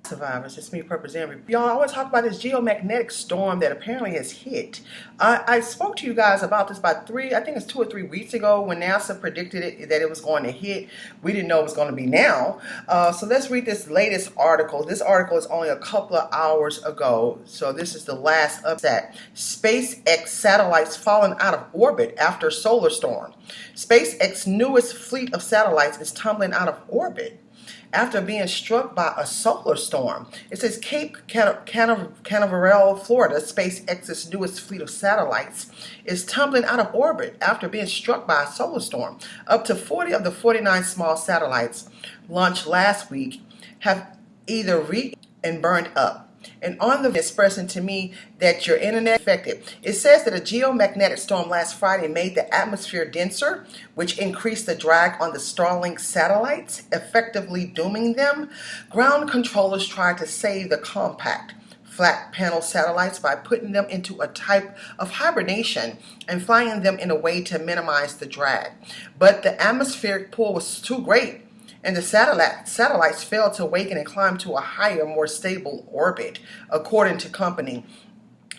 Survivors, it's me, Purpose Amber. Y'all, I want to talk about this geomagnetic storm that apparently has hit. I spoke to you guys about this about I think it's 2 or 3 weeks ago when NASA predicted that it was going to hit. We didn't know it was going to be now. So let's read this latest article. This article is only a couple of hours ago. So this is the last upset. SpaceX satellites fallen out of orbit after solar storm. SpaceX's newest fleet of satellites is tumbling out of orbit after being struck by a solar storm. It says Cape Canaveral, Florida, SpaceX's newest fleet of satellites is tumbling out of orbit after being struck by a solar storm. Up to 40 of the 49 small satellites launched last week have either reached and burned up. And on the expressing to me that your internet affected. It says that a geomagnetic storm last Friday made the atmosphere denser, which increased the drag on the Starlink satellites, effectively dooming them. Ground controllers tried to save the compact, flat panel satellites by putting them into a type of hibernation and flying them in a way to minimize the drag. But the atmospheric pull was too great, and the satellites failed to awaken and climb to a higher, more stable orbit, according to company.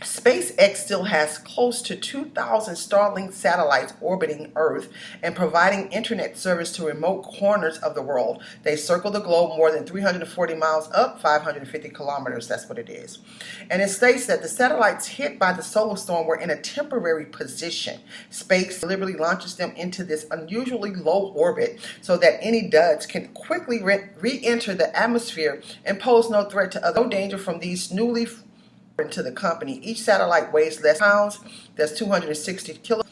SpaceX still has close to 2,000 Starlink satellites orbiting Earth and providing internet service to remote corners of the world. They circle the globe more than 340 miles up, 550 kilometers, that's what it is. And it states that the satellites hit by the solar storm were in a temporary position. Space deliberately launches them into this unusually low orbit so that any duds can quickly re-enter the atmosphere and pose no threat to others. No danger from these newly to the company. Each satellite weighs less pounds. That's 260 kilos.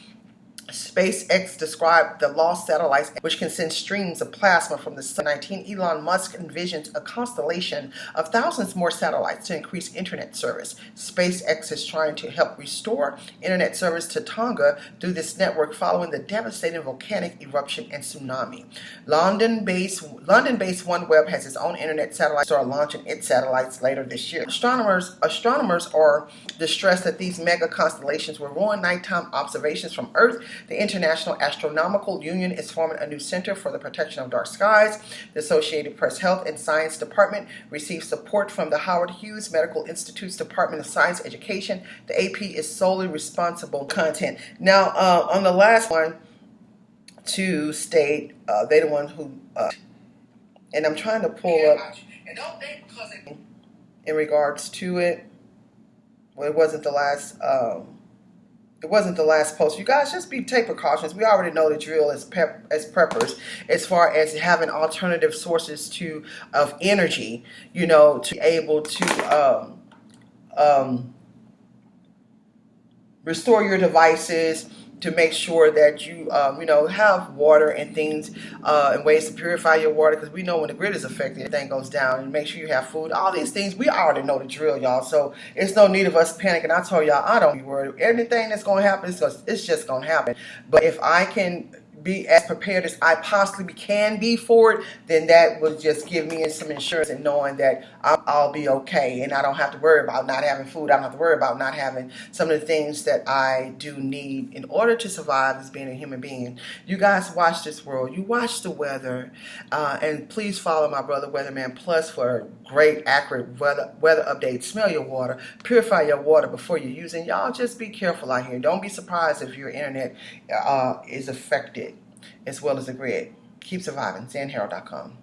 SpaceX described the lost satellites, which can send streams of plasma from the sun. 19, Elon Musk envisions a constellation of thousands more satellites to increase internet service. SpaceX is trying to help restore internet service to Tonga through this network following the devastating volcanic eruption and tsunami. London-based OneWeb has its own internet satellite, start launching its satellites later this year. Astronomers are distressed that these mega constellations will ruin nighttime observations from Earth. The International Astronomical Union is forming a new center for the protection of dark skies. The Associated Press Health and Science Department received support from the Howard Hughes Medical Institute's Department of Science Education. The AP is solely responsible content. Now, on the last one, to state, they're the one who, and I'm trying to pull up in regards to it. Well, it wasn't the last. It wasn't the last post. You guys just take precautions. We already know the drill as preppers, as far as having alternative sources of energy, to be able to restore your devices, to make sure that you have water and things and ways to purify your water, because we know when the grid is affected, everything goes down. And make sure you have food. All these things, we already know the drill, y'all. So it's no need of us panicking. I told y'all, I don't be worried. Anything that's going to happen, it's just going to happen. But if I can be as prepared as I possibly can be for it, then that will just give me some insurance and knowing that I'll be okay, and I don't have to worry about not having food. I don't have to worry about not having some of the things that I do need in order to survive as being a human being. You guys watch this world. You watch the weather, and please follow my brother Weatherman Plus for great, accurate weather updates. Smell your water. Purify your water before you use it. Y'all just be careful out here. Don't be surprised if your internet is affected as well as the grid. Keep surviving. SanHarrow.com.